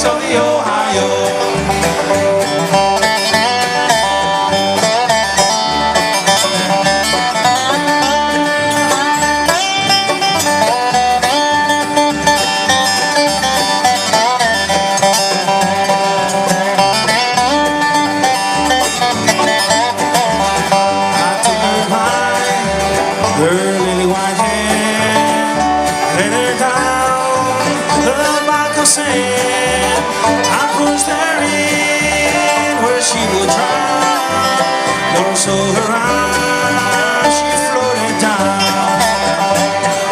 banks of the Ohio. Her lily white hand led her down the bank of sand. I pushed her in where she would drown. Nor saw her eyes, she floated down.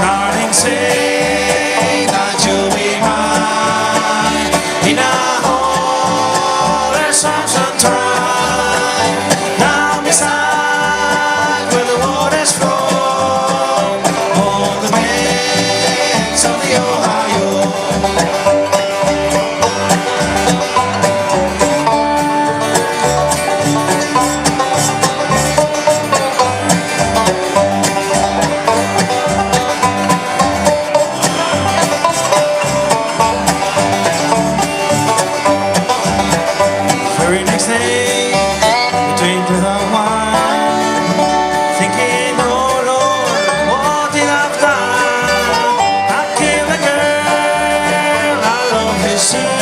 Darling, say that you'll be mine. In a hall there's some sunshine. Down beside where the waters flow. Very next day, we drank the wine, thinking, oh Lord, what did I've done? I killed the girl I love to see,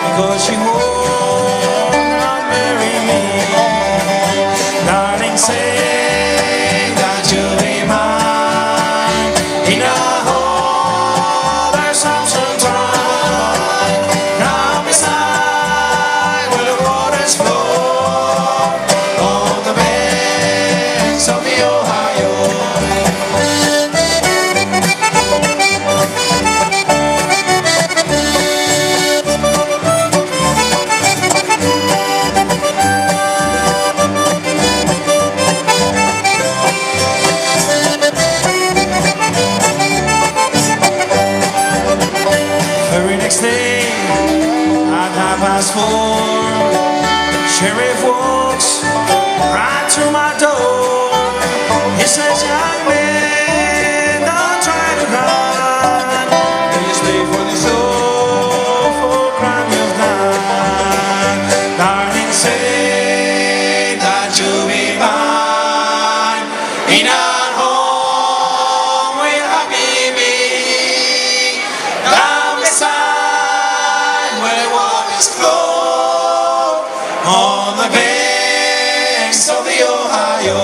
because she would not marry me. Darling, say that you'll be mine. In a hall there's some sunshine. Now beside where the waters flow, on the banks of the Ohio. Very next day, at 4:30, sheriff walks right to my door. He says, young man, don't try to run. Please pay for this awful crime you've done. Darling, say that you'll be mine. In a home with Habibi. Down beside where the waters flow, on the banks of the Ohio.